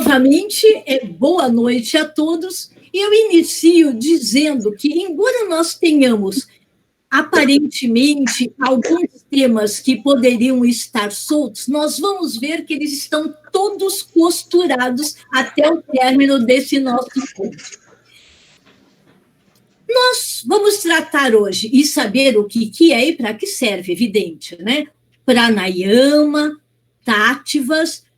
Novamente, boa noite a todos. Eu inicio dizendo que, embora nós tenhamos, aparentemente, alguns temas que poderiam estar soltos, nós vamos ver que eles estão todos costurados até o término desse nosso encontro. Nós vamos tratar hoje e saber o que é e para que serve, evidente, né? Pranayama, Tattvas,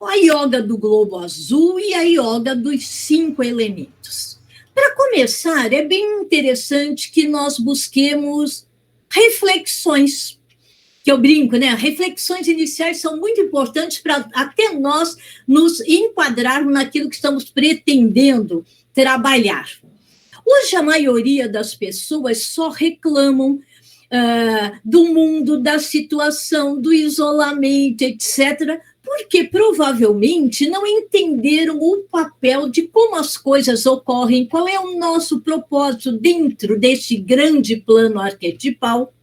a yoga do globo azul e a yoga dos 5 elementos. Para começar, é bem interessante que nós busquemos reflexões, que eu brinco, né? Reflexões iniciais são muito importantes para até nós nos enquadrarmos naquilo que estamos pretendendo trabalhar. Hoje, a maioria das pessoas só reclamam do mundo, da situação, do isolamento, etc., porque provavelmente não entenderam o papel de como as coisas ocorrem, qual é o nosso propósito dentro desse grande plano arquetipal,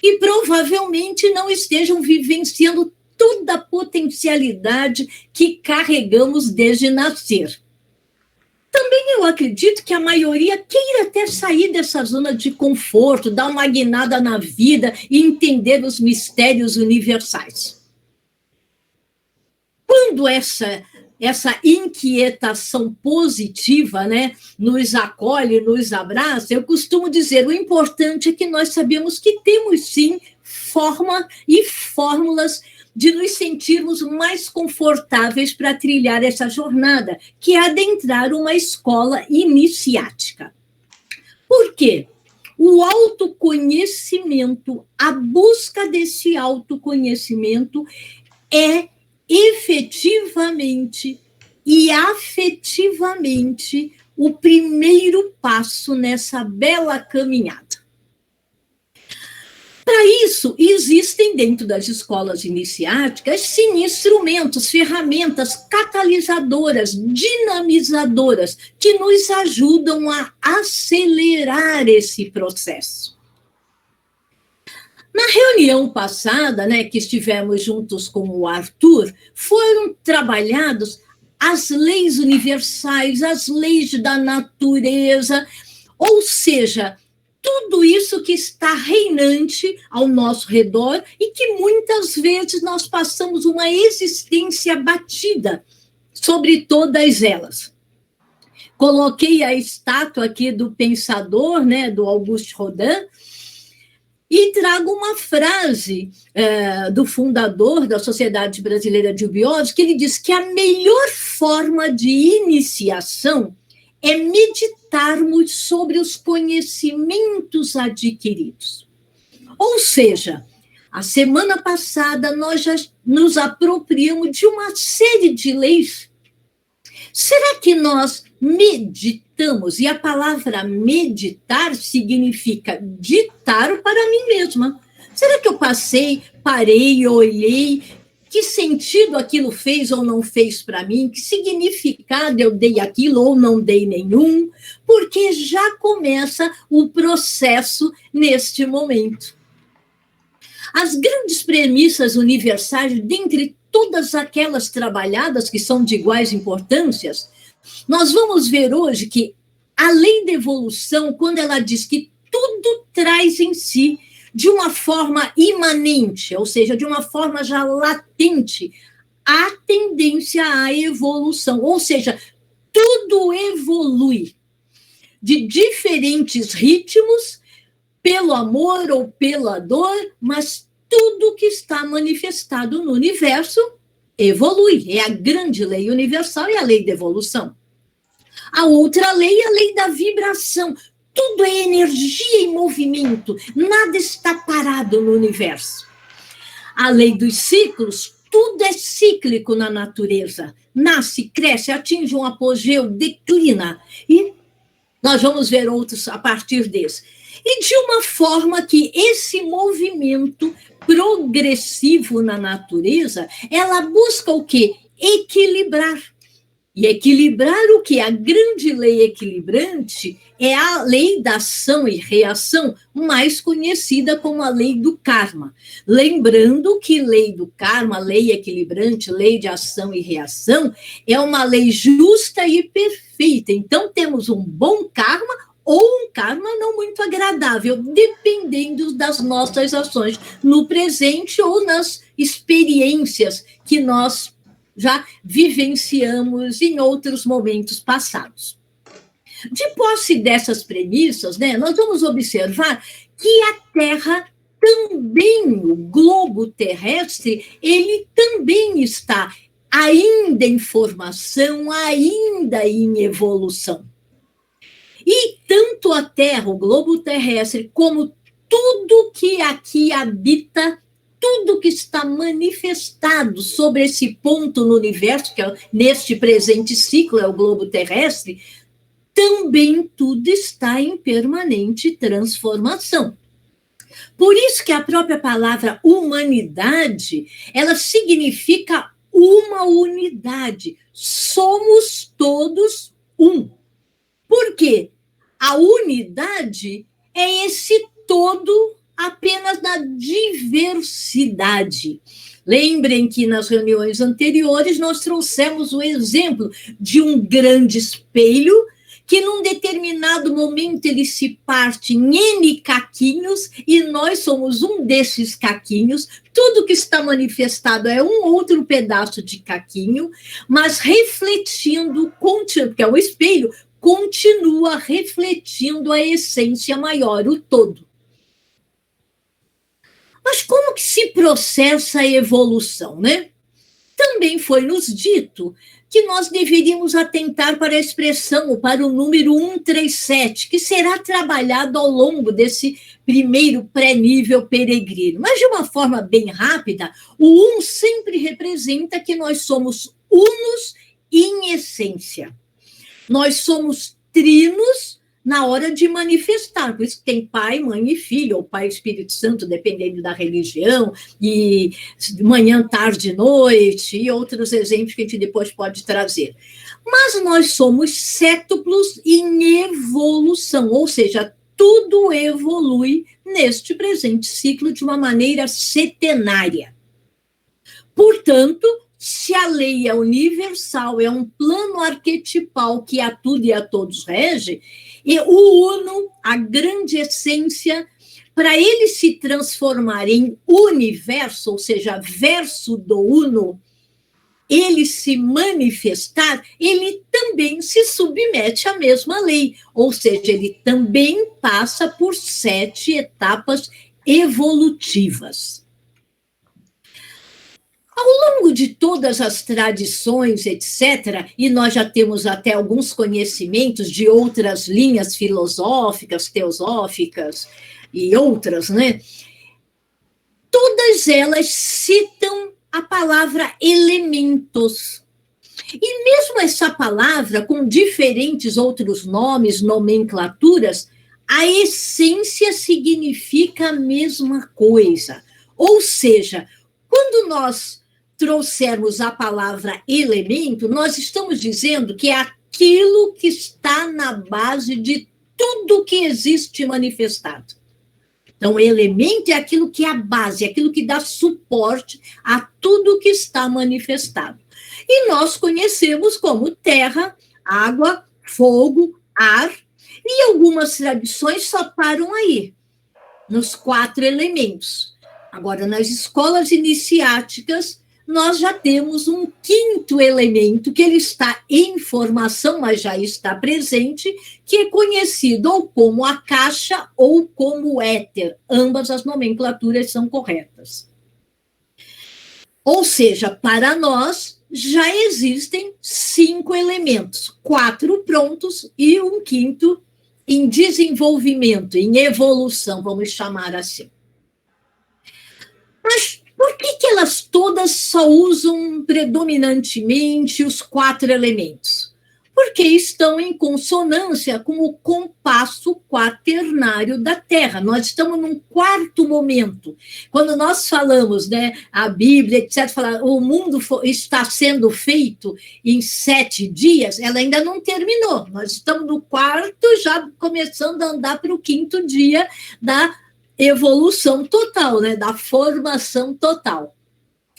e provavelmente não estejam vivenciando toda a potencialidade que carregamos desde nascer. Também eu acredito que a maioria queira até sair dessa zona de conforto, dar uma guinada na vida e entender os mistérios universais. Quando essa inquietação positiva, né, nos acolhe, nos abraça, eu costumo dizer, o importante é que nós sabemos que temos, sim, forma e fórmulas de nos sentirmos mais confortáveis para trilhar essa jornada, que é adentrar uma escola iniciática. Por quê? O autoconhecimento, a busca desse autoconhecimento é efetivamente e afetivamente o primeiro passo nessa bela caminhada. Para isso, existem dentro das escolas iniciáticas, sim, instrumentos, ferramentas catalisadoras, dinamizadoras, que nos ajudam a acelerar esse processo. Na reunião passada, né, que estivemos juntos com o Arthur, foram trabalhadas as leis universais, as leis da natureza, ou seja, tudo isso que está reinante ao nosso redor e que muitas vezes nós passamos uma existência batida sobre todas elas. Coloquei a estátua aqui do pensador, né, do Auguste Rodin, e trago uma frase do fundador da Sociedade Brasileira de Biose, que ele diz que a melhor forma de iniciação é meditarmos sobre os conhecimentos adquiridos. Ou seja, a semana passada nós já nos apropriamos de uma série de leis. Será que nós meditamos? E a palavra meditar significa ditar para mim mesma. Será que eu parei, olhei, que sentido aquilo fez ou não fez para mim? Que significado eu dei aquilo ou não dei nenhum? Porque já começa o processo neste momento. As grandes premissas universais, dentre todas aquelas trabalhadas que são de iguais importâncias, nós vamos ver hoje que a lei da evolução, quando ela diz que tudo traz em si, de uma forma imanente, ou seja, de uma forma já latente, a tendência à evolução, ou seja, tudo evolui de diferentes ritmos, pelo amor ou pela dor, mas tudo que está manifestado no universo evolui. É a grande lei universal e a lei da evolução. A outra lei é a lei da vibração. Tudo é energia em movimento, nada está parado no universo. A lei dos ciclos, tudo é cíclico na natureza. Nasce, cresce, atinge um apogeu, declina. E nós vamos ver outros a partir desse. E de uma forma que esse movimento progressivo na natureza, ela busca o quê? Equilibrar. E equilibrar o que? A grande lei equilibrante é a lei da ação e reação, mais conhecida como a lei do karma. Lembrando que lei do karma, lei equilibrante, lei de ação e reação, é uma lei justa e perfeita. Então, temos um bom karma ou um karma não muito agradável, dependendo das nossas ações no presente ou nas experiências que nós já vivenciamos em outros momentos passados. De posse dessas premissas, né, nós vamos observar que a Terra também, o globo terrestre, ele também está ainda em formação, ainda em evolução. E tanto a Terra, o globo terrestre, como tudo que aqui habita, tudo que está manifestado sobre esse ponto no universo, que é neste presente ciclo, é o globo terrestre, também tudo está em permanente transformação. Por isso que a própria palavra humanidade, ela significa uma unidade. Somos todos um. Por quê? A unidade é esse todo apenas da diversidade. Lembrem que nas reuniões anteriores nós trouxemos o exemplo de um grande espelho que num determinado momento ele se parte em N caquinhos e nós somos um desses caquinhos. Tudo que está manifestado é um outro pedaço de caquinho, mas refletindo, porque é um espelho, continua refletindo a essência maior, o todo. Mas como que se processa a evolução, né? Também foi nos dito que nós deveríamos atentar para a expressão, ou para o número 137, que será trabalhado ao longo desse primeiro pré-nível peregrino. Mas, de uma forma bem rápida, o 1 sempre representa que nós somos unos em essência. Nós somos trinos na hora de manifestar, por isso que tem pai, mãe e filho, ou pai e Espírito Santo, dependendo da religião, e manhã, tarde, noite, e outros exemplos que a gente depois pode trazer. Mas nós somos sétuplos em evolução, ou seja, tudo evolui neste presente ciclo de uma maneira setenária. Portanto, se a lei é universal, é um plano arquetipal que a tudo e a todos rege, e o uno, a grande essência, para ele se transformar em universo, ou seja, verso do uno, ele se manifestar, ele também se submete à mesma lei, ou seja, ele também passa por 7 etapas evolutivas. Ao longo de todas as tradições, etc., e nós já temos até alguns conhecimentos de outras linhas filosóficas, teosóficas e outras, né? Todas elas citam a palavra elementos. E mesmo essa palavra, com diferentes outros nomes, nomenclaturas, a essência significa a mesma coisa. Ou seja, quando nós trouxermos a palavra elemento, nós estamos dizendo que é aquilo que está na base de tudo que existe manifestado. Então, elemento é aquilo que é a base, aquilo que dá suporte a tudo que está manifestado. E nós conhecemos como terra, água, fogo, ar, e algumas tradições só param aí, nos 4 elementos. Agora, nas escolas iniciáticas, nós já temos um 5º elemento, que ele está em formação, mas já está presente, que é conhecido ou como Akasha ou como éter. Ambas as nomenclaturas são corretas. Ou seja, para nós, já existem 5 elementos, 4 prontos e um 5º em desenvolvimento, em evolução, vamos chamar assim. Mas por que elas todas só usam predominantemente os 4 elementos? porque estão em consonância com o compasso quaternário da Terra. Nós estamos num quarto momento. Quando nós falamos, né, a Bíblia, etc., fala, o mundo está sendo feito em 7 dias, ela ainda não terminou. Nós estamos no quarto, já começando a andar para o 5º dia da evolução total, né, da formação total.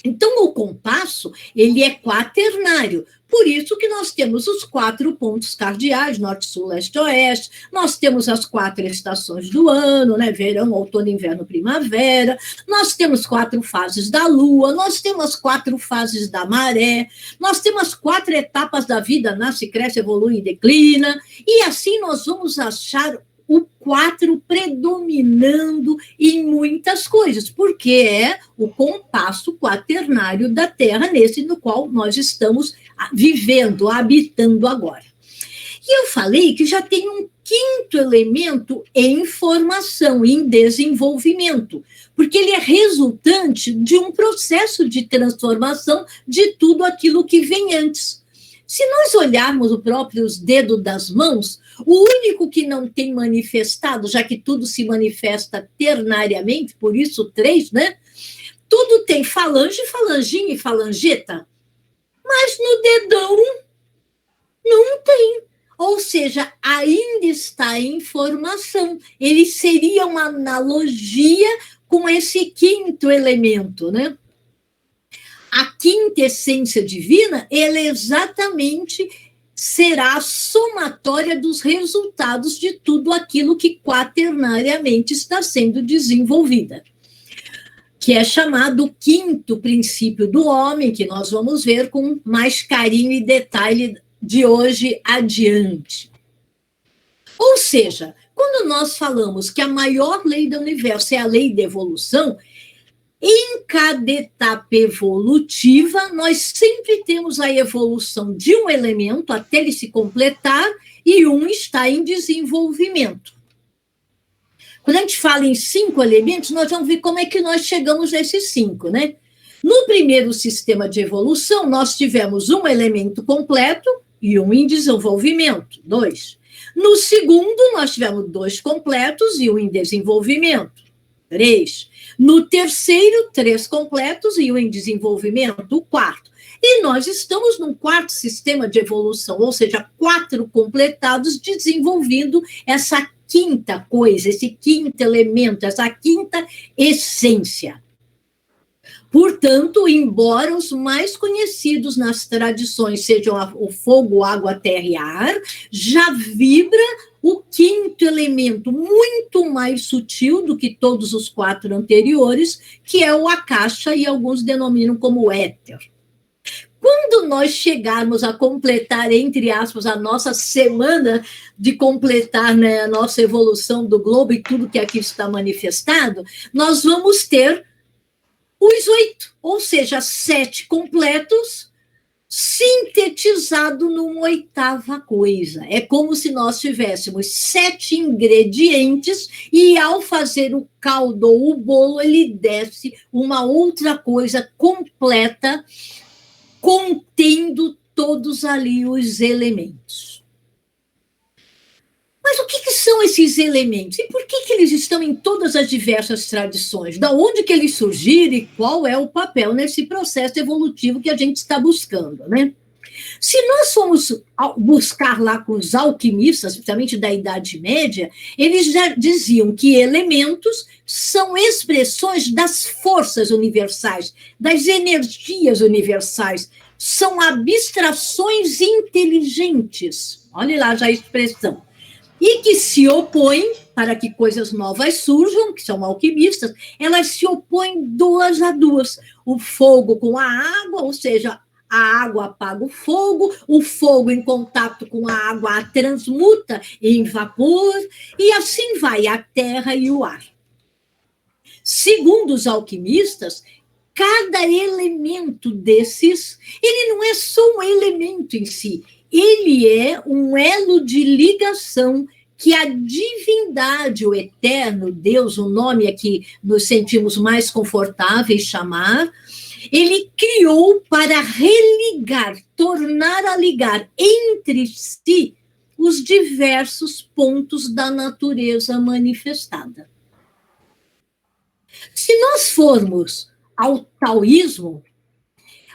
Então, o compasso, ele é quaternário. Por isso que nós temos os 4 pontos cardeais, norte, sul, leste, oeste. Nós temos as 4 estações do ano, né? Verão, outono, inverno, primavera. Nós temos 4 fases da lua. Nós temos as 4 fases da maré. Nós temos as 4 etapas da vida, nasce, cresce, evolui e declina. E assim nós vamos achar o 4 predominando em muitas coisas, porque é o compasso quaternário da Terra, nesse no qual nós estamos vivendo, habitando agora. E eu falei que já tem um 5º elemento em formação, em desenvolvimento, porque ele é resultante de um processo de transformação de tudo aquilo que vem antes. Se nós olharmos os próprios dedos das mãos, o único que não tem manifestado, já que tudo se manifesta ternariamente, por isso 3, né? Tudo tem falange, falanginha e falangeta, mas no dedão não tem. Ou seja, ainda está em formação. Ele seria uma analogia com esse 5º elemento, né? A 5ª essência divina, ela exatamente será a somatória dos resultados de tudo aquilo que quaternariamente está sendo desenvolvida, que é chamado 5º princípio do homem, que nós vamos ver com mais carinho e detalhe de hoje adiante. Ou seja, quando nós falamos que a maior lei do universo é a lei da evolução, em cada etapa evolutiva, nós sempre temos a evolução de um elemento até ele se completar e um está em desenvolvimento. Quando a gente fala em 5 elementos, nós vamos ver como é que nós chegamos nesses 5, né? No primeiro sistema de evolução, nós tivemos um elemento completo e um em desenvolvimento, 2. No segundo, nós tivemos 2 completos e um em desenvolvimento, 3. No terceiro, 3 completos e um em desenvolvimento, o 4. E nós estamos num 4º sistema de evolução, ou seja, 4 completados desenvolvendo essa 5ª coisa, esse 5º elemento, essa 5ª essência. Portanto, embora os mais conhecidos nas tradições sejam o fogo, água, terra e ar, já vibra o 5º elemento, muito mais sutil do que todos os 4 anteriores, que é o akasha, e alguns denominam como éter. Quando nós chegarmos a completar, entre aspas, a nossa semana de completar, né, a nossa evolução do globo e tudo que aqui está manifestado, nós vamos ter os 8, ou seja, 7 completos, sintetizado numa 8ª coisa. É como se nós tivéssemos 7 ingredientes e, ao fazer o caldo ou o bolo, ele desse uma outra coisa completa, contendo todos ali os elementos. Mas o que são esses elementos? E por que eles estão em todas as diversas tradições? Da onde que eles surgiram e qual é o papel nesse processo evolutivo que a gente está buscando, né? Se nós formos buscar lá com os alquimistas, principalmente da Idade Média, eles já diziam que elementos são expressões das forças universais, das energias universais, são abstrações inteligentes. Olha lá já a expressão. E que se opõem, para que coisas novas surjam, que são alquimistas, elas se opõem 2 a 2. O fogo com a água, ou seja, a água apaga o fogo em contato com a água a transmuta em vapor, e assim vai a terra e o ar. Segundo os alquimistas, cada elemento desses, ele não é só um elemento em si, ele é um elo de ligação que a divindade, o eterno Deus, o nome é que nos sentimos mais confortáveis chamar, ele criou para religar, tornar a ligar entre si os diversos pontos da natureza manifestada. Se nós formos ao taoísmo,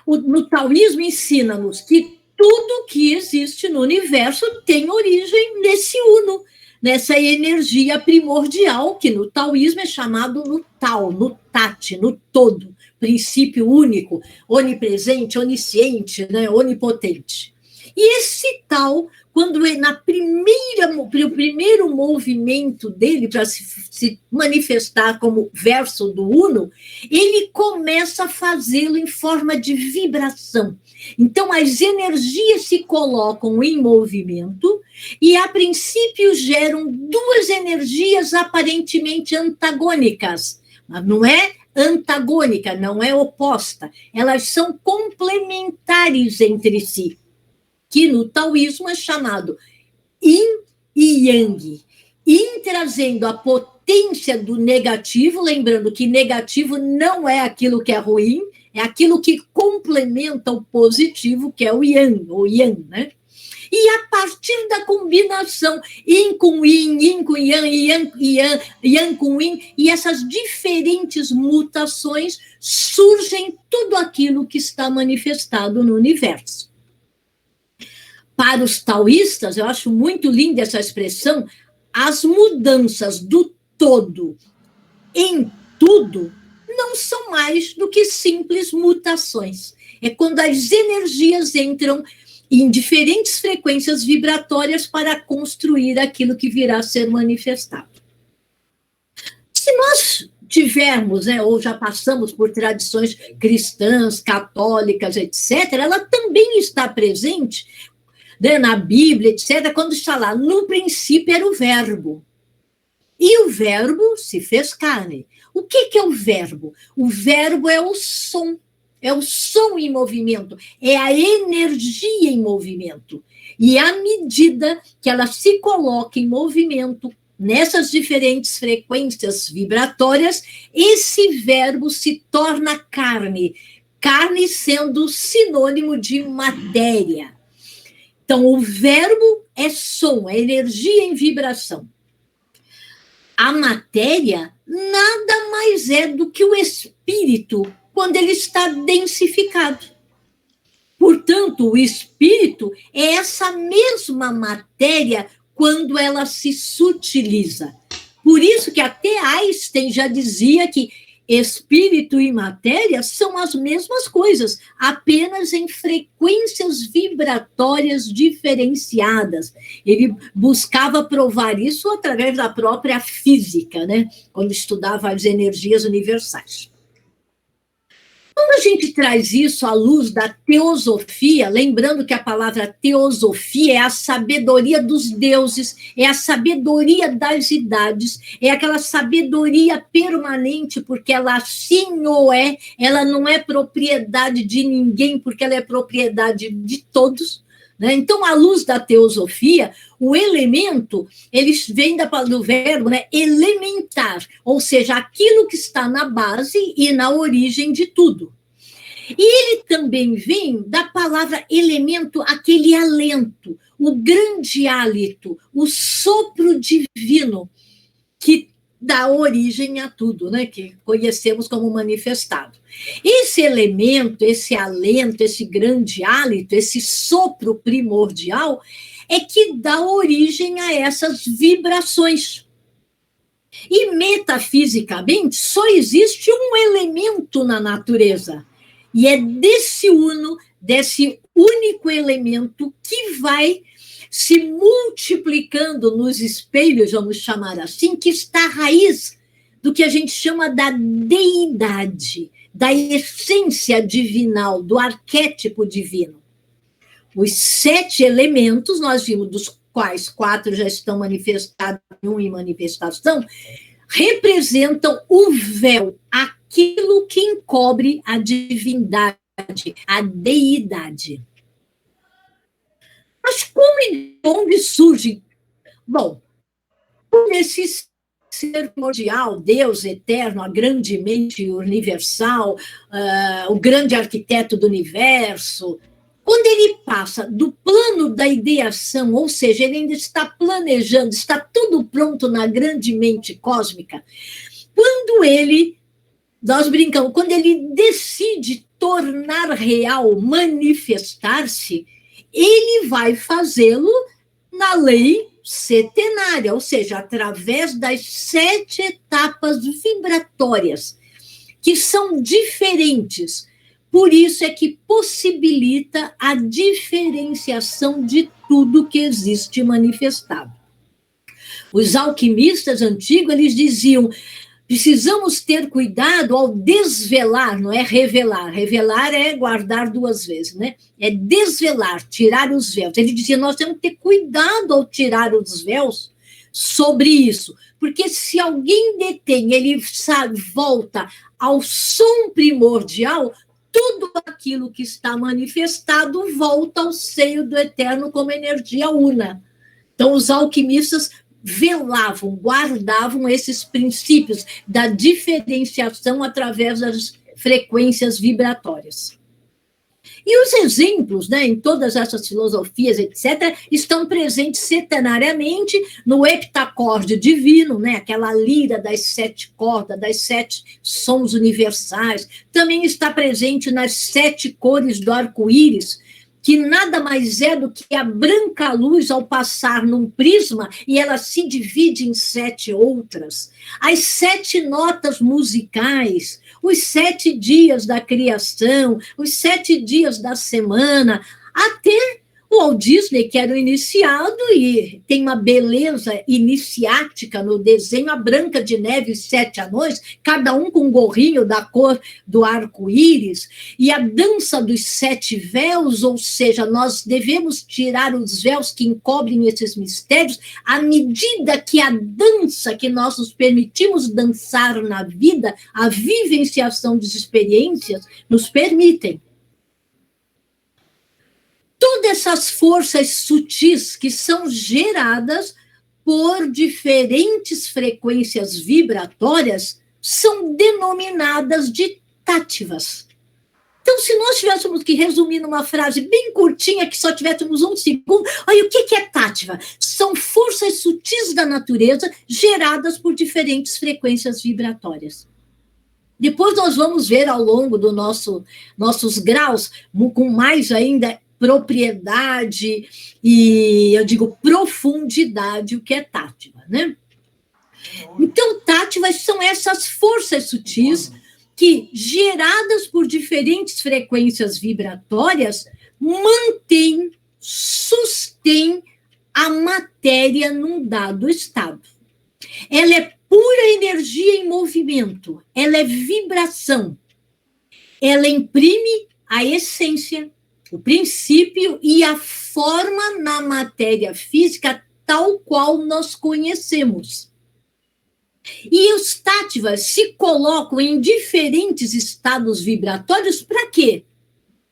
no taoísmo ensina-nos que tudo que existe no universo tem origem nesse uno, nessa energia primordial, que no taoísmo é chamado no Tao, no Tat, no todo, princípio único, onipresente, onisciente, né, onipotente. E esse Tao, quando é no primeiro movimento dele para se manifestar como verso do Uno, ele começa a fazê-lo em forma de vibração. Então, as energias se colocam em movimento e, a princípio, geram duas energias aparentemente antagônicas. Mas não é antagônica, não é oposta. Elas são complementares entre si, que no taoísmo é chamado Yin e Yang. Yin trazendo a potência do negativo, lembrando que negativo não é aquilo que é ruim, é aquilo que complementa o positivo, que é o Yang, ou Yang, né? E a partir da combinação Yin com Yin, Yin com Yang, Yang com Yin, e essas diferentes mutações, surgem tudo aquilo que está manifestado no universo. Para os taoístas, eu acho muito linda essa expressão, as mudanças do todo em tudo não são mais do que simples mutações. É quando as energias entram em diferentes frequências vibratórias para construir aquilo que virá a ser manifestado. Se nós tivermos, né, ou já passamos por tradições cristãs, católicas, etc., ela também está presente, né, na Bíblia, etc., quando está lá, no princípio era o verbo. E o verbo se fez carne. O que é o verbo? O verbo é o som em movimento, é a energia em movimento. E à medida que ela se coloca em movimento, nessas diferentes frequências vibratórias, esse verbo se torna carne, carne sendo sinônimo de matéria. Então, o verbo é som, é energia em vibração. A matéria nada mais é do que o espírito quando ele está densificado. Portanto, o espírito é essa mesma matéria quando ela se sutiliza. Por isso que até Einstein já dizia que espírito e matéria são as mesmas coisas, apenas em frequências vibratórias diferenciadas. Ele buscava provar isso através da própria física, né? Quando estudava as energias universais. Quando a gente traz isso à luz da teosofia, lembrando que a palavra teosofia é a sabedoria dos deuses, é a sabedoria das idades, é aquela sabedoria permanente, porque ela assim ou é, ela não é propriedade de ninguém, porque ela é propriedade de todos. Né? Então, à luz da teosofia, o elemento, ele vem do verbo, né, elementar, ou seja, aquilo que está na base e na origem de tudo. E ele também vem da palavra elemento, aquele alento, o grande hálito, o sopro divino, que dá origem a tudo, né, que conhecemos como manifestado. Esse elemento, esse alento, esse grande hálito, esse sopro primordial, é que dá origem a essas vibrações. E metafisicamente, só existe um elemento na natureza. E é desse uno, desse único elemento, que vai se multiplicando nos espelhos, vamos chamar assim, que está a raiz do que a gente chama da deidade, da essência divinal, do arquétipo divino. Os 7 elementos, nós vimos, dos quais 4 já estão manifestados, 1 em manifestação, representam o véu, aquilo que encobre a divindade, a deidade. Mas como e onde surge? Bom, nesses ser primordial, Deus eterno, a grande mente universal, o grande arquiteto do universo, quando ele passa do plano da ideação, ou seja, ele ainda está planejando, está tudo pronto na grande mente cósmica, quando ele, nós brincamos, quando ele decide tornar real, manifestar-se, ele vai fazê-lo na lei setenária, ou seja, através das 7 etapas vibratórias, que são diferentes. Por isso é que possibilita a diferenciação de tudo que existe manifestado. Os alquimistas antigos, eles diziam, precisamos ter cuidado ao desvelar, não é revelar. Revelar é guardar 2 vezes, né? É desvelar, tirar os véus. Ele dizia, nós temos que ter cuidado ao tirar os véus sobre isso, porque se alguém detém, ele sabe, volta ao som primordial, tudo aquilo que está manifestado volta ao seio do eterno como energia una. Então, os alquimistas velavam, guardavam esses princípios da diferenciação através das frequências vibratórias. E os exemplos, né, em todas essas filosofias, etc., estão presentes setenariamente no heptacorde divino, né, aquela lira das 7 cordas, das 7 sons universais. Também está presente nas 7 cores do arco-íris, que nada mais é do que a branca luz ao passar num prisma e ela se divide em 7 outras. As 7 notas musicais, os 7 dias da criação, os 7 dias da semana, até o Walt Disney, que era o iniciado, e tem uma beleza iniciática no desenho, a Branca de Neve e os 7 anões, cada um com um gorrinho da cor do arco-íris, e a dança dos 7 véus, ou seja, nós devemos tirar os véus que encobrem esses mistérios, à medida que a dança que nós nos permitimos dançar na vida, a vivenciação das experiências, nos permitem. Todas essas forças sutis que são geradas por diferentes frequências vibratórias são denominadas de táttivas. Então, se nós tivéssemos que resumir numa frase bem curtinha, que só tivéssemos 1 segundo, olha, o que é tátiva? São forças sutis da natureza geradas por diferentes frequências vibratórias. Depois nós vamos ver ao longo dos nossos graus, com mais ainda propriedade e, eu digo, profundidade, o que é tátiva, né? Então, tátivas são essas forças sutis que, geradas por diferentes frequências vibratórias, mantêm, sustêm a matéria num dado estado. Ela é pura energia em movimento, ela é vibração. Ela imprime a essência, o princípio e a forma na matéria física tal qual nós conhecemos. E os táttivas se colocam em diferentes estados vibratórios para quê?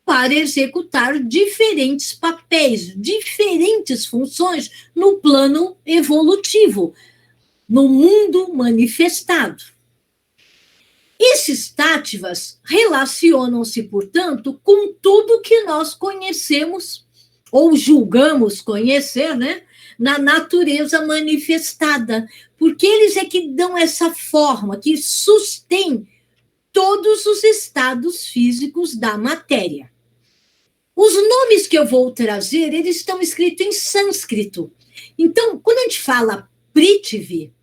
Para executar diferentes papéis, diferentes funções no plano evolutivo, no mundo manifestado. Esses táttivas relacionam-se, portanto, com tudo que nós conhecemos, ou julgamos conhecer, né, na natureza manifestada, porque eles é que dão essa forma, que sustém todos os estados físicos da matéria. Os nomes que eu vou trazer, eles estão escritos em sânscrito. Então, quando a gente fala Prithvi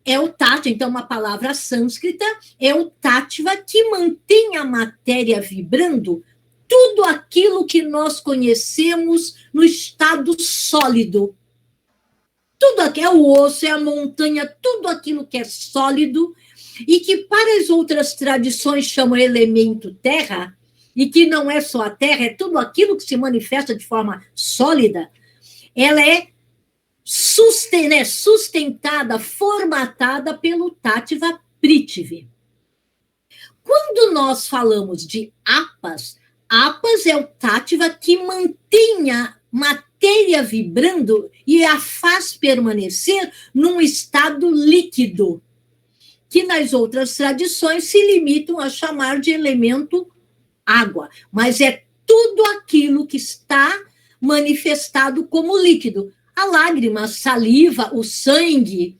é o Tátiva, então uma palavra sânscrita, é o Tátiva que mantém a matéria vibrando, tudo aquilo que nós conhecemos no estado sólido. Tudo aquilo, é o osso, é a montanha, tudo aquilo que é sólido e que para as outras tradições chamam elemento terra, e que não é só a terra, é tudo aquilo que se manifesta de forma sólida, ela é sustentada, formatada pelo Tátiva Prithvi. Quando nós falamos de apas é o Tátiva que mantém a matéria vibrando e a faz permanecer num estado líquido, que nas outras tradições se limitam a chamar de elemento água, mas é tudo aquilo que está manifestado como líquido. A lágrima, a saliva, o sangue.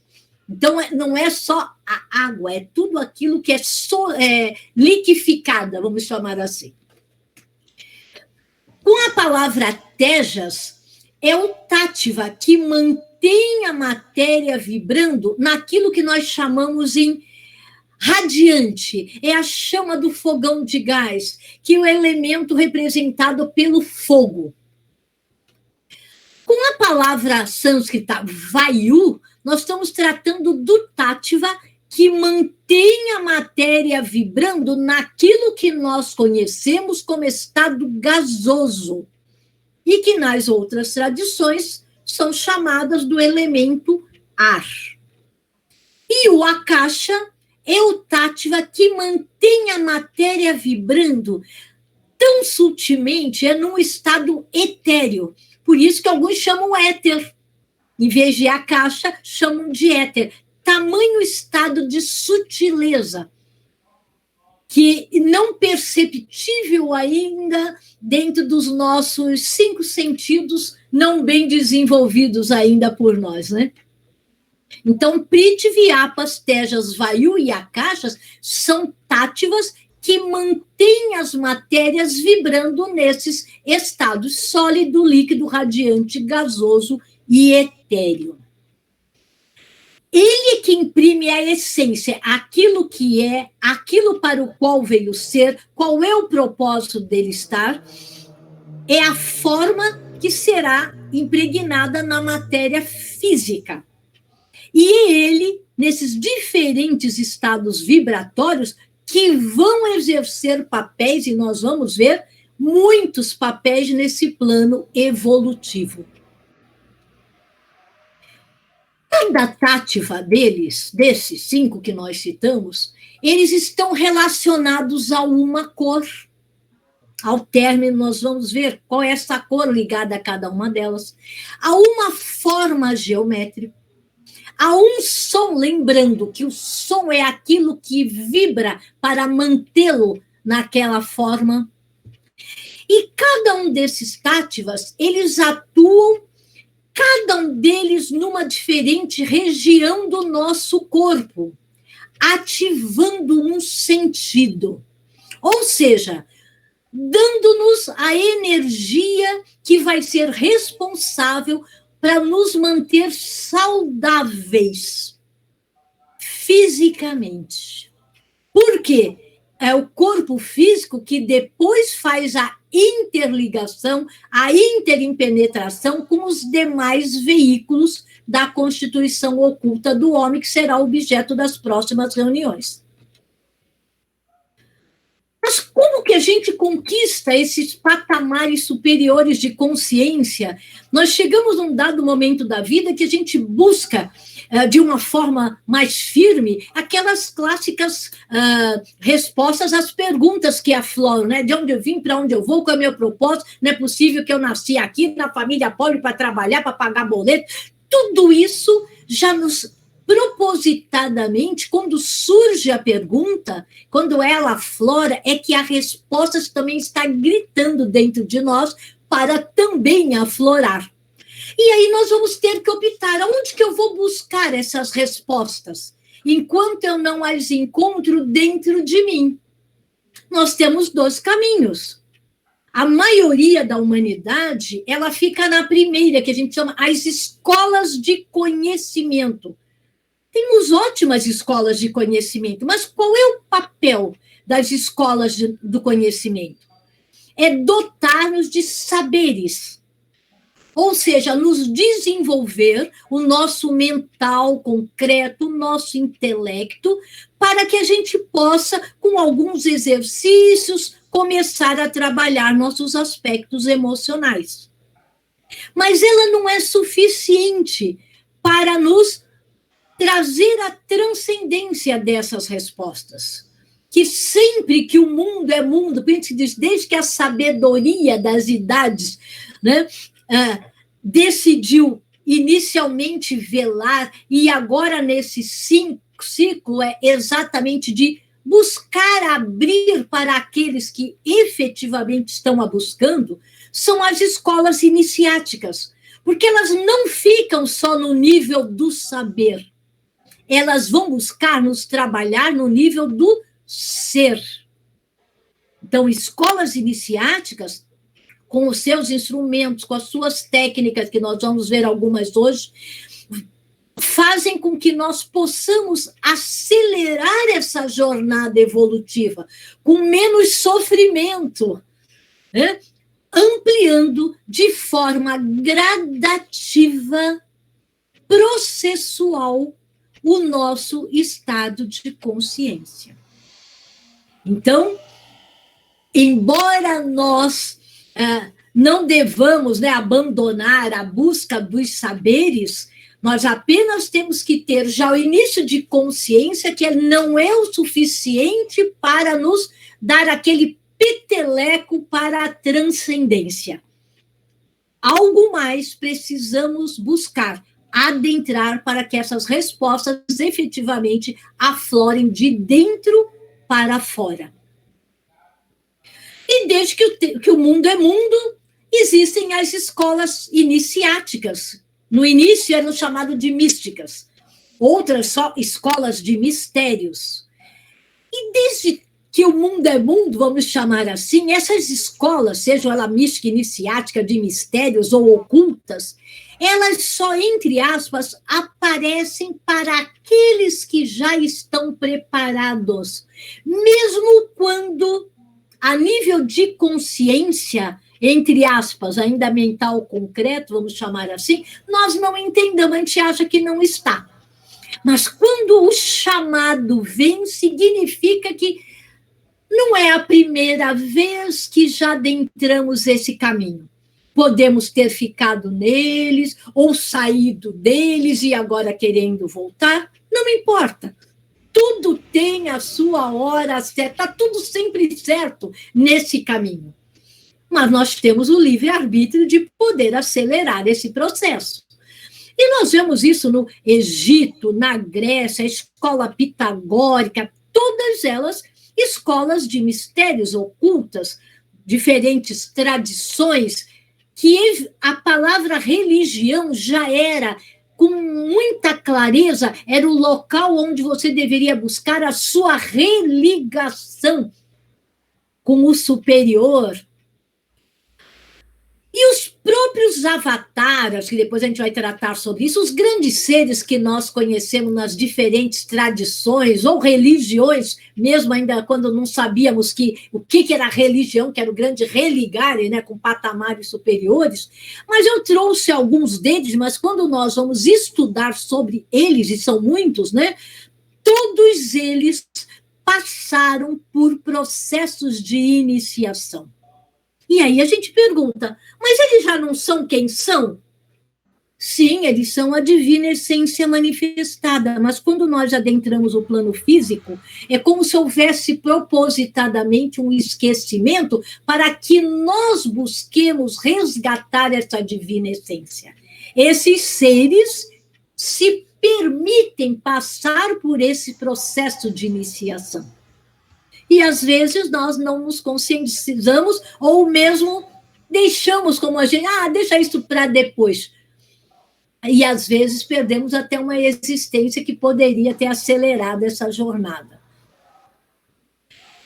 Então, não é só a água, é tudo aquilo que é liquificada, vamos chamar assim. Com a palavra tejas, é o tátiva, que mantém a matéria vibrando naquilo que nós chamamos em radiante. É a chama do fogão de gás, que é o elemento representado pelo fogo. Com a palavra sânscrita vayu, nós estamos tratando do tátiva, que mantém a matéria vibrando naquilo que nós conhecemos como estado gasoso, e que nas outras tradições são chamadas do elemento ar. E o akasha é o tátiva, que mantém a matéria vibrando tão sutilmente, é num estado etéreo. Por isso que alguns chamam éter. Em vez de akasha, chamam de éter. Tamanho estado de sutileza, que não perceptível ainda dentro dos nossos 5 sentidos, não bem desenvolvidos ainda por nós, né? Então, Prithvi, Apas, Tejas, Vayu e Akashas são tátivas que mantêm as matérias vibrando nesses estados sólido, líquido, radiante, gasoso e etéreo. Ele que imprime a essência, aquilo que é, aquilo para o qual veio ser, qual é o propósito dele estar, é a forma que será impregnada na matéria física. E ele, nesses diferentes estados vibratórios, que vão exercer papéis, e nós vamos ver muitos papéis nesse plano evolutivo. Cada tátiva deles, desses 5 que nós citamos, eles estão relacionados a uma cor. Ao término, nós vamos ver qual é essa cor ligada a cada uma delas, a uma forma geométrica, a um som, lembrando que o som é aquilo que vibra para mantê-lo naquela forma. E cada um desses tátivas, eles atuam, cada um deles numa diferente região do nosso corpo, ativando um sentido. Ou seja, dando-nos a energia que vai ser responsável para nos manter saudáveis fisicamente. Por quê? É o corpo físico que depois faz a interligação, a interimpenetração com os demais veículos da constituição oculta do homem, que será objeto das próximas reuniões. Mas como que a gente conquista esses patamares superiores de consciência? Nós chegamos num dado momento da vida que a gente busca, de uma forma mais firme, aquelas clássicas respostas às perguntas que afloram, né? De onde eu vim, para onde eu vou, qual é o meu propósito? Não é possível que eu nasci aqui, na família pobre, para trabalhar, para pagar boleto. Tudo isso já nos propositadamente, quando surge a pergunta, quando ela aflora, é que a resposta também está gritando dentro de nós para também aflorar. E aí nós vamos ter que optar, aonde que eu vou buscar essas respostas, enquanto eu não as encontro dentro de mim? Nós temos 2 caminhos. A maioria da humanidade, ela fica na primeira, que a gente chama as escolas de conhecimento. Temos ótimas escolas de conhecimento, mas qual é o papel das escolas do conhecimento? É dotar-nos de saberes, ou seja, nos desenvolver o nosso mental concreto, o nosso intelecto, para que a gente possa, com alguns exercícios, começar a trabalhar nossos aspectos emocionais. Mas ela não é suficiente para nos trazer a transcendência dessas respostas. Que sempre que o mundo é mundo, desde que a sabedoria das idades, né, decidiu inicialmente velar, e agora nesse ciclo é exatamente de buscar abrir para aqueles que efetivamente estão a buscando, são as escolas iniciáticas, porque elas não ficam só no nível do saber, elas vão buscar nos trabalhar no nível do ser. Então, escolas iniciáticas, com os seus instrumentos, com as suas técnicas, que nós vamos ver algumas hoje, fazem com que nós possamos acelerar essa jornada evolutiva, com menos sofrimento, né? Ampliando de forma gradativa, processual, o nosso estado de consciência. Então, embora nós não devamos, né, abandonar a busca dos saberes, nós apenas temos que ter já o início de consciência que não é o suficiente para nos dar aquele peteleco para a transcendência. Algo mais precisamos buscar, adentrar para que essas respostas efetivamente aflorem de dentro para fora. E desde que o mundo é mundo, existem as escolas iniciáticas. No início eram chamadas de místicas, outras só escolas de mistérios. E desde que o mundo é mundo, vamos chamar assim, essas escolas, sejam ela mística, iniciática, de mistérios ou ocultas, elas só, entre aspas, aparecem para aqueles que já estão preparados, mesmo quando, a nível de consciência, entre aspas, ainda mental concreto, vamos chamar assim, nós não entendemos, a gente acha que não está. Mas quando o chamado vem, significa que não é a primeira vez que já adentramos esse caminho. Podemos ter ficado neles, ou saído deles e agora querendo voltar, não importa. Tudo tem a sua hora certa, está tudo sempre certo nesse caminho. Mas nós temos o livre-arbítrio de poder acelerar esse processo. E nós vemos isso no Egito, na Grécia, a escola pitagórica, todas elas escolas de mistérios ocultas, diferentes tradições, que a palavra religião já era, com muita clareza, era o local onde você deveria buscar a sua religação com o superior. E os próprios avataras, que depois a gente vai tratar sobre isso, os grandes seres que nós conhecemos nas diferentes tradições ou religiões, mesmo ainda quando não sabíamos o que era religião, que era o grande religare, né, com patamares superiores, mas eu trouxe alguns deles, mas quando nós vamos estudar sobre eles, e são muitos, né, todos eles passaram por processos de iniciação. E aí a gente pergunta, mas eles já não são quem são? Sim, eles são a divina essência manifestada, mas quando nós adentramos o plano físico, é como se houvesse propositadamente um esquecimento para que nós busquemos resgatar essa divina essência. Esses seres se permitem passar por esse processo de iniciação. E, às vezes, nós não nos conscientizamos ou mesmo deixamos como a gente, deixa isso para depois. E, às vezes, perdemos até uma existência que poderia ter acelerado essa jornada.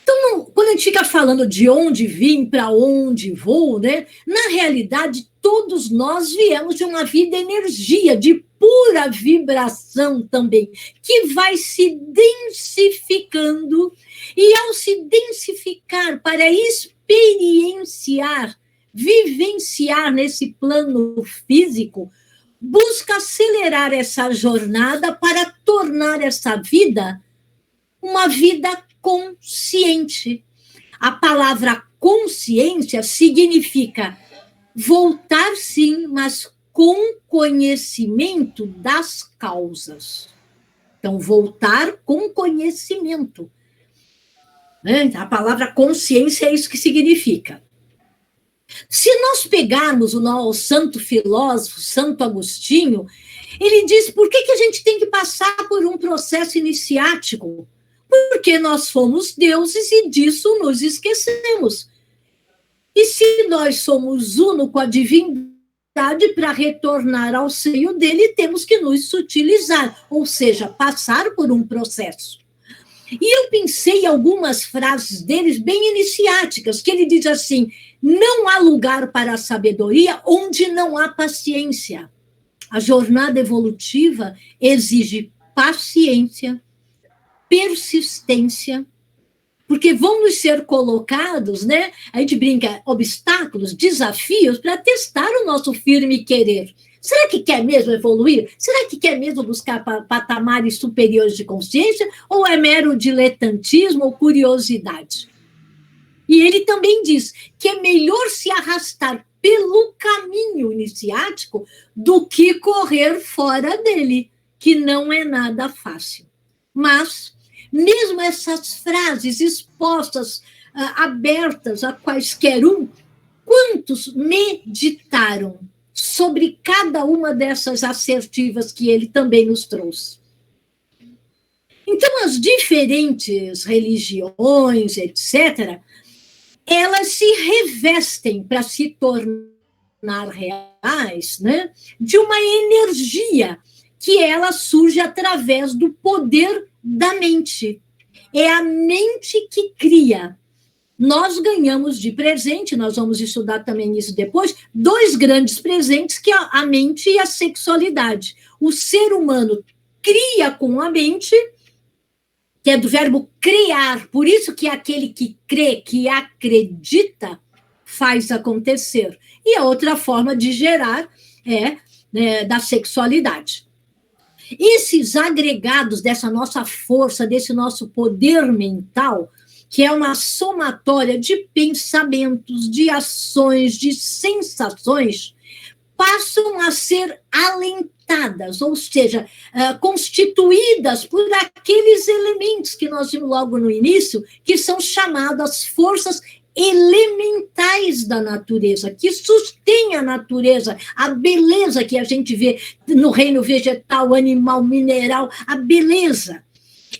Então, quando a gente fica falando de onde vim, para onde vou, né? Na realidade, todos nós viemos de uma vida energia, de pura vibração também, que vai se densificando, e ao se densificar para experienciar, vivenciar nesse plano físico, busca acelerar essa jornada para tornar essa vida uma vida consciente. A palavra consciência significa voltar, sim, mas com conhecimento das causas. Então, voltar com conhecimento. Né? A palavra consciência é isso que significa. Se nós pegarmos o santo filósofo, Santo Agostinho, ele diz por que a gente tem que passar por um processo iniciático? Porque nós fomos deuses e disso nos esquecemos. E se nós somos uno com a divindade, para retornar ao seio dele, temos que nos sutilizar, ou seja, passar por um processo. E eu pensei em algumas frases deles bem iniciáticas, que ele diz assim: não há lugar para a sabedoria onde não há paciência. A jornada evolutiva exige paciência, persistência, porque vão nos ser colocados, né? A gente brinca, obstáculos, desafios para testar o nosso firme querer. Será que quer mesmo evoluir? Será que quer mesmo buscar patamares superiores de consciência? Ou é mero diletantismo ou curiosidade? E ele também diz que é melhor se arrastar pelo caminho iniciático do que correr fora dele, que não é nada fácil. Mas, mesmo essas frases expostas, abertas a quaisquer um, quantos meditaram sobre cada uma dessas assertivas que ele também nos trouxe? Então, as diferentes religiões, etc., elas se revestem para se tornar reais, né, de uma energia que ela surge através do poder da mente. É a mente que cria. Nós ganhamos de presente, nós vamos estudar também isso depois, 2 grandes presentes, que é a mente e a sexualidade. O ser humano cria com a mente, que é do verbo criar, por isso que aquele que crê, que acredita, faz acontecer. E a outra forma de gerar é da sexualidade. Esses agregados dessa nossa força, desse nosso poder mental, que é uma somatória de pensamentos, de ações, de sensações, passam a ser alentadas, ou seja, constituídas por aqueles elementos que nós vimos logo no início, que são chamadas forças elementais da natureza, que sustêm a natureza, a beleza que a gente vê no reino vegetal, animal, mineral, a beleza.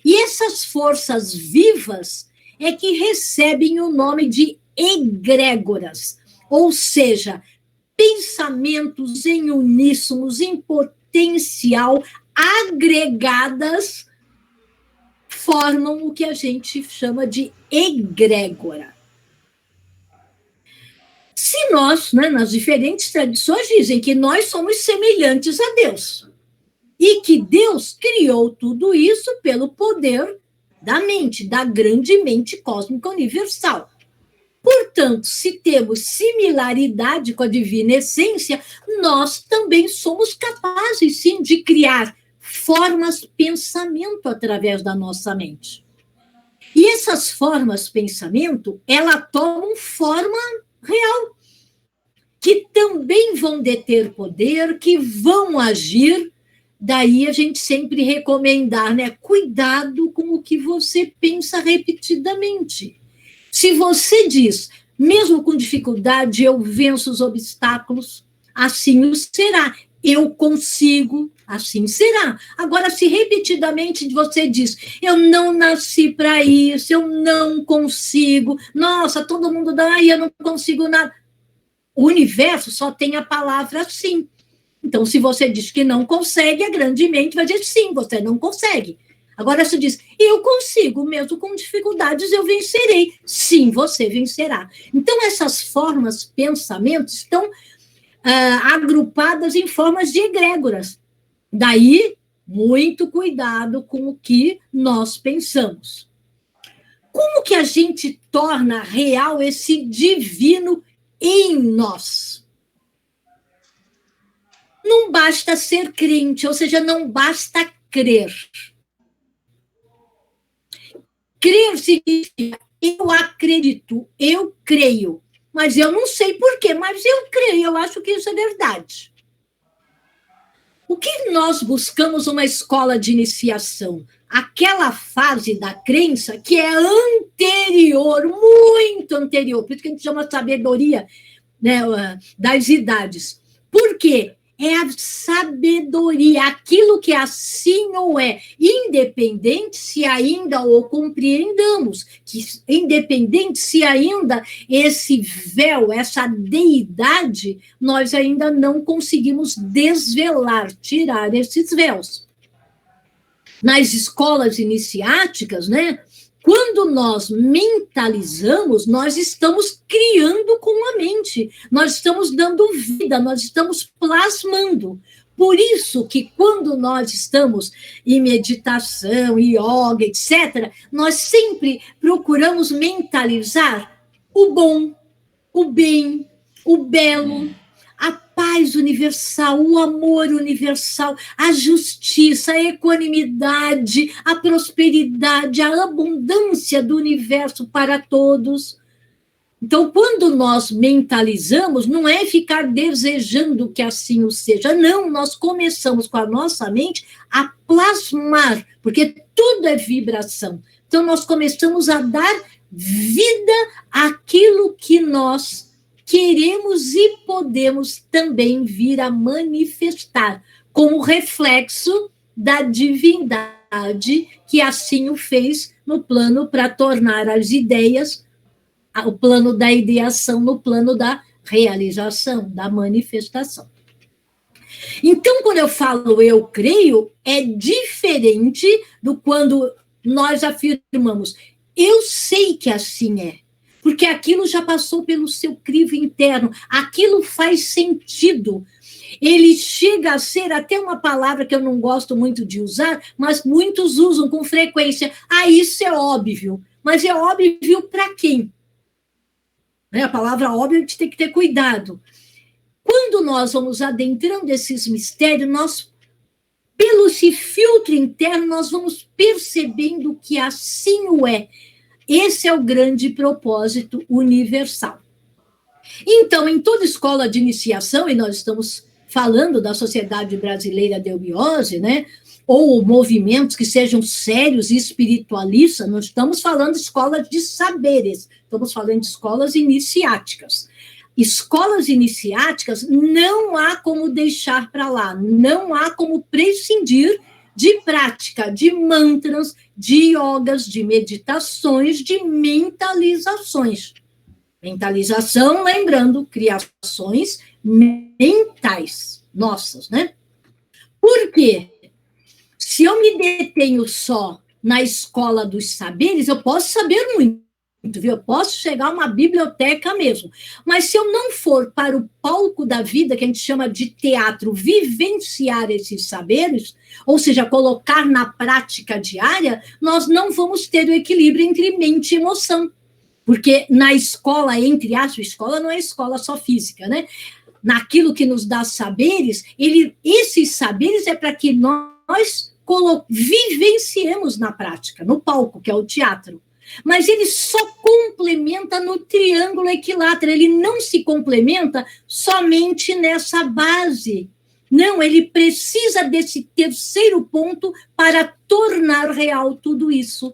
E essas forças vivas é que recebem o nome de egrégoras, ou seja, pensamentos em uníssonos, em potencial, agregadas, formam o que a gente chama de egrégora. Se nós, né, nas diferentes tradições, dizem que nós somos semelhantes a Deus, e que Deus criou tudo isso pelo poder da mente, da grande mente cósmica universal. Portanto, se temos similaridade com a divina essência, nós também somos capazes, sim, de criar formas de pensamento através da nossa mente. E essas formas de pensamento, elas tomam forma real, que também vão deter poder, que vão agir. Daí a gente sempre recomendar, né? Cuidado com o que você pensa repetidamente. Se você diz, mesmo com dificuldade, eu venço os obstáculos, assim o será. Eu consigo, assim será. Agora, se repetidamente você diz, eu não nasci para isso, eu não consigo, nossa, todo mundo dá, eu não consigo nada. O universo só tem a palavra sim. Então, se você diz que não consegue, a grande mente vai dizer sim, você não consegue. Agora, se diz, eu consigo, mesmo com dificuldades, eu vencerei. Sim, você vencerá. Então, essas formas, pensamentos, estão agrupadas em formas de egrégoras. Daí, muito cuidado com o que nós pensamos. Como que a gente torna real esse divino em nós? Não basta ser crente, ou seja, não basta crer. Crer significa eu acredito, eu creio, mas eu não sei por quê, mas eu creio, eu acho que isso é verdade. O que nós buscamos uma escola de iniciação? Aquela fase da crença que é anterior, muito anterior, por isso que a gente chama sabedoria né, das idades. Por quê? É a sabedoria, aquilo que assim ou é, independente se ainda o compreendamos, que independente se ainda esse véu, essa deidade, nós ainda não conseguimos desvelar, tirar esses véus. Nas escolas iniciáticas, né? Quando nós mentalizamos, nós estamos criando com a mente, nós estamos dando vida, nós estamos plasmando. Por isso que quando nós estamos em meditação, yoga, etc., nós sempre procuramos mentalizar o bom, o bem, o belo, a paz universal, o amor universal, a justiça, a equanimidade, a prosperidade, a abundância do universo para todos. Então, quando nós mentalizamos, não é ficar desejando que assim o seja, não, nós começamos com a nossa mente a plasmar, porque tudo é vibração. Então, nós começamos a dar vida àquilo que nós queremos e podemos também vir a manifestar, como reflexo da divindade que assim o fez no plano para tornar as ideias, o plano da ideação no plano da realização, da manifestação. Então, quando eu falo eu creio, é diferente do quando nós afirmamos eu sei que assim é. Porque aquilo já passou pelo seu crivo interno, aquilo faz sentido. Ele chega a ser até uma palavra que eu não gosto muito de usar, mas muitos usam com frequência. Ah, isso é óbvio. Mas é óbvio para quem? A palavra óbvio a gente tem que ter cuidado. Quando nós vamos adentrando esses mistérios, nós, pelo esse filtro interno, nós vamos percebendo que assim o é. Esse é o grande propósito universal. Então, em toda escola de iniciação, e nós estamos falando da Sociedade Brasileira de Eubiose, né? Ou movimentos que sejam sérios e espiritualistas, não estamos falando de escolas de saberes, estamos falando de escolas iniciáticas. Escolas iniciáticas não há como deixar para lá, não há como prescindir de prática, de mantras, de yogas, de meditações, de mentalizações. Mentalização, lembrando, criações mentais nossas, né? Por quê? Se eu me detenho só na escola dos saberes, eu posso saber muito, viu? Eu posso chegar a uma biblioteca mesmo. Mas se eu não for para o palco da vida, que a gente chama de teatro, vivenciar esses saberes, ou seja, colocar na prática diária, nós não vamos ter o equilíbrio entre mente e emoção. Porque na escola, entre aspas, escola não é escola só física, né? Naquilo que nos dá saberes, esses saberes é para que nós vivenciemos na prática, no palco, que é o teatro. Mas ele só complementa no triângulo equilátero, ele não se complementa somente nessa base. Não, ele precisa desse terceiro ponto para tornar real tudo isso,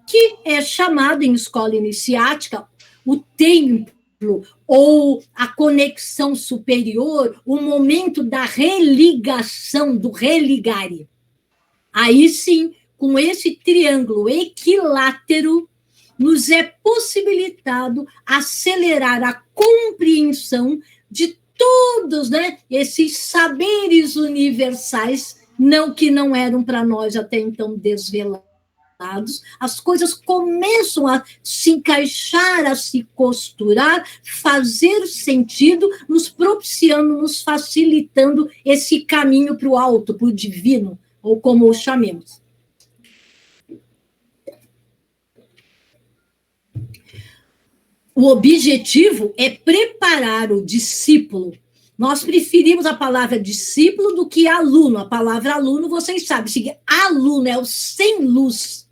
que é chamado em escola iniciática o templo, ou a conexão superior, o momento da religação, do religare. Aí sim, com esse triângulo equilátero, nos é possibilitado acelerar a compreensão de todos, né, esses saberes universais, que não eram para nós até então desvelados. As coisas começam a se encaixar, a se costurar, fazer sentido, nos propiciando, nos facilitando esse caminho para o alto, para o divino, ou como o chamemos. O objetivo é preparar o discípulo. Nós preferimos a palavra discípulo do que aluno. A palavra aluno, vocês sabem, aluno é o sem luz.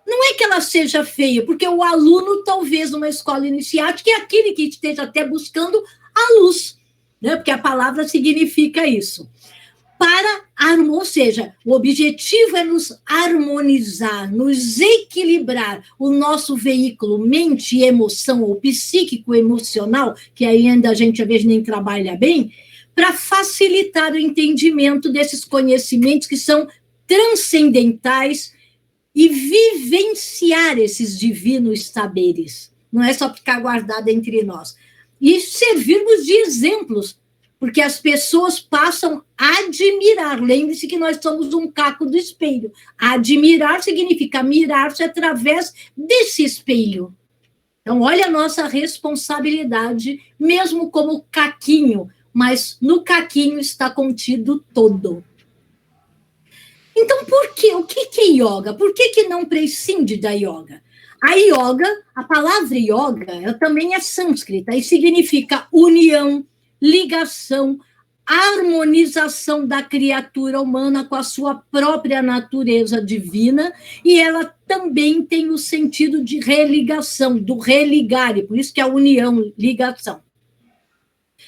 Não é que ela seja feia, porque o aluno, talvez, numa escola iniciática, é aquele que esteja até buscando a luz, né? Porque a palavra significa isso. Para Ou seja, o objetivo é nos harmonizar, nos equilibrar o nosso veículo mente e emoção, ou psíquico-emocional, que ainda a gente às vezes nem trabalha bem, para facilitar o entendimento desses conhecimentos que são transcendentais e vivenciar esses divinos saberes. Não é só ficar guardado entre nós. E servirmos de exemplos, porque as pessoas passam a admirar. Lembre-se que nós somos um caco do espelho. Admirar significa mirar-se através desse espelho. Então, olha a nossa responsabilidade, mesmo como caquinho, mas no caquinho está contido todo. Então, por quê? O que é yoga? Por que não prescinde da yoga? A yoga, a palavra yoga, ela também é sânscrita e significa união, ligação, harmonização da criatura humana com a sua própria natureza divina, e ela também tem o sentido de religação, do religar, e por isso que é a união, ligação.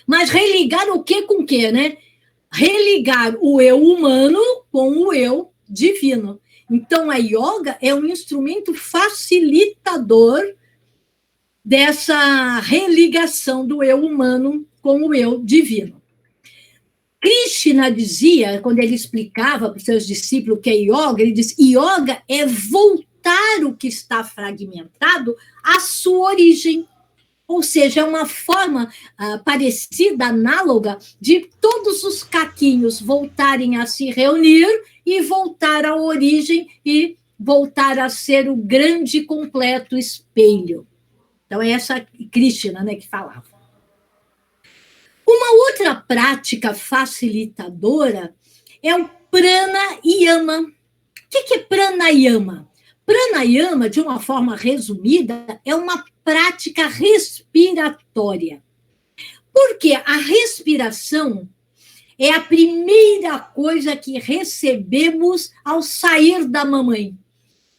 Mas religar o que com o que, né? Religar o eu humano com o eu divino. Então, a yoga é um instrumento facilitador dessa religação do eu humano com o eu divino. Krishna dizia, quando ele explicava para os seus discípulos o que é yoga, ele diz: yoga é voltar o que está fragmentado à sua origem. Ou seja, é uma forma parecida, análoga, de todos os caquinhos voltarem a se reunir e voltar à origem e voltar a ser o grande e completo espelho. Então, é essa Krishna, né, que falava. Uma outra prática facilitadora é o pranayama. O que é pranayama? Pranayama, de uma forma resumida, é uma prática respiratória. Porque a respiração é a primeira coisa que recebemos ao sair da mamãe.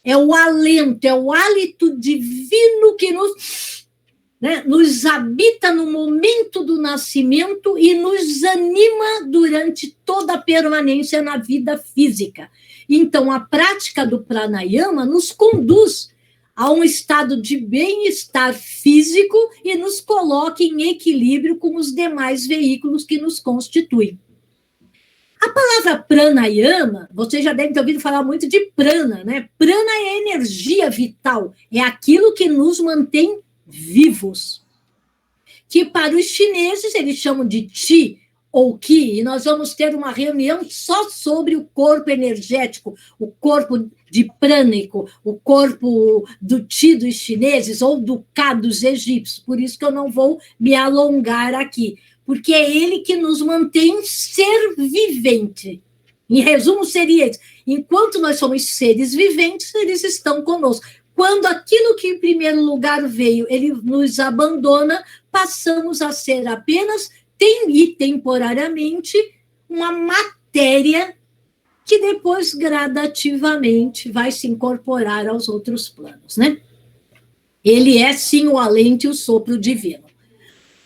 É o alento, é o hálito divino que nos habita no momento do nascimento e nos anima durante toda a permanência na vida física. Então, a prática do pranayama nos conduz a um estado de bem-estar físico e nos coloca em equilíbrio com os demais veículos que nos constituem. A palavra pranayama, você já deve ter ouvido falar muito de prana, né? Prana é energia vital, é aquilo que nos mantém vivos. Que para os chineses eles chamam de Qi ou Qi, e nós vamos ter uma reunião só sobre o corpo energético, o corpo de prânico, o corpo do Qi dos chineses ou do Ka dos egípcios. Por isso que eu não vou me alongar aqui, porque é ele que nos mantém ser vivente. Em resumo, seria isso. Enquanto nós somos seres viventes, eles estão conosco. Quando aquilo que em primeiro lugar veio, ele nos abandona, passamos a ser apenas e temporariamente uma matéria que depois gradativamente vai se incorporar aos outros planos, né? Ele é sim o alento e o sopro divino.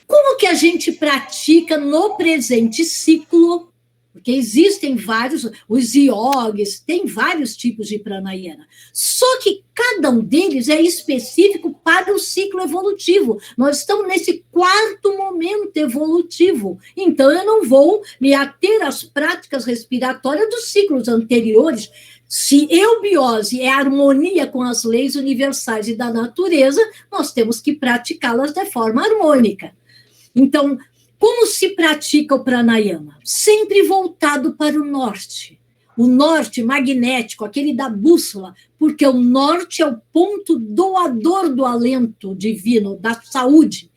Como que a gente pratica no presente ciclo? Porque existem vários, os iogues, tem vários tipos de pranayama. Só que cada um deles é específico para o ciclo evolutivo. Nós estamos nesse quarto momento evolutivo. Então, eu não vou me ater às práticas respiratórias dos ciclos anteriores. Se eubiose é harmonia com as leis universais e da natureza, nós temos que praticá-las de forma harmônica. Então, como se pratica o pranayama? Sempre voltado para o norte. O norte magnético, aquele da bússola, porque o norte é o ponto doador do alento divino, da saúde,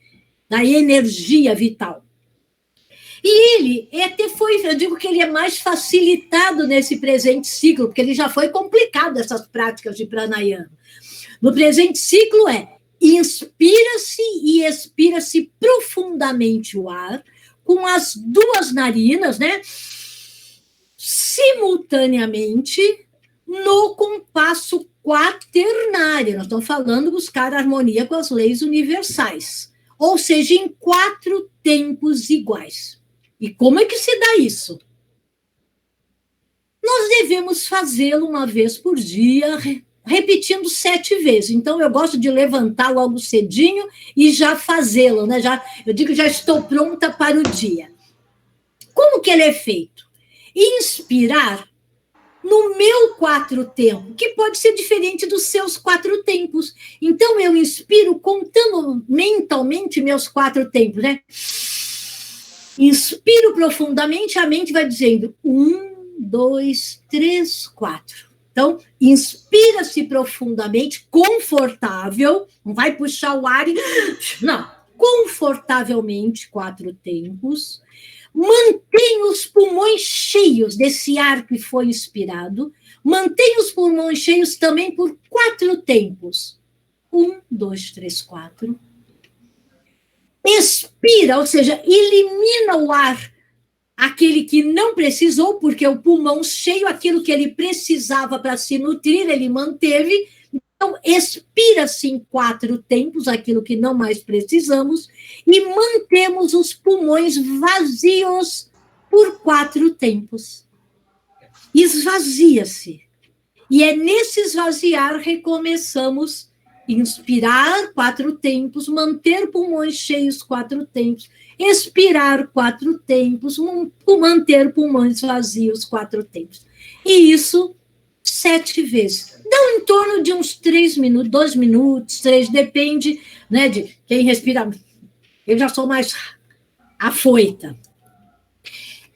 da energia vital. E ele eu digo que ele é mais facilitado nesse presente ciclo, porque ele já foi complicado, essas práticas de pranayama. No presente ciclo inspira-se e expira-se profundamente o ar, com as duas narinas, né? Simultaneamente, no compasso quaternário. Nós estamos falando de buscar harmonia com as leis universais. Ou seja, em 4 tempos iguais. E como é que se dá isso? nós devemos fazê-lo uma vez por dia, repetindo 7 vezes. Então, eu gosto de levantar logo cedinho e já fazê-lo, né? Eu digo que já estou pronta para o dia. Como que ele é feito? Inspirar no meu 4 tempo, que pode ser diferente dos seus 4 tempos. Então, eu inspiro contando mentalmente meus 4 tempos, né? Inspiro profundamente, a mente vai dizendo 1, 2, 3, 4. Então, inspira-se profundamente, confortável, não vai puxar o ar e... Não, confortavelmente, 4 tempos. Mantém os pulmões cheios desse ar que foi inspirado. Mantém os pulmões cheios também por 4 tempos. 1, 2, 3, 4. Expira, ou seja, elimina o ar, aquele que não precisou, porque o pulmão cheio, aquilo que ele precisava para se nutrir, ele manteve. Então, expira-se em 4 tempos, aquilo que não mais precisamos, e mantemos os pulmões vazios por 4 tempos. Esvazia-se. E é nesse esvaziar recomeçamos inspirar 4 tempos, manter pulmões cheios 4 tempos, expirar 4 tempos, manter pulmões vazios 4 tempos. E isso 7 vezes. Dão em torno de uns 3 minutos, 2 minutos, 3, depende, né, de quem respira. Eu já sou mais afoita.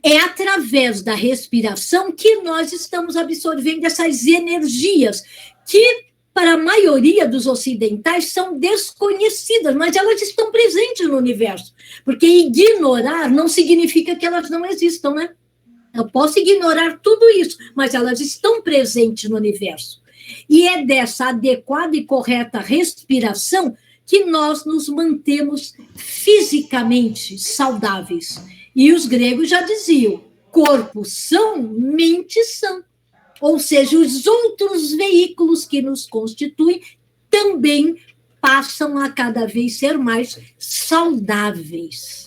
É através da respiração que nós estamos absorvendo essas energias que, para a maioria dos ocidentais, são desconhecidas, mas elas estão presentes no universo. Porque ignorar não significa que elas não existam, né? Eu posso ignorar tudo isso, mas elas estão presentes no universo. E é dessa adequada e correta respiração que nós nos mantemos fisicamente saudáveis. E os gregos já diziam, corpo são, mente sã. Ou seja, os outros veículos que nos constituem também passam a cada vez ser mais saudáveis.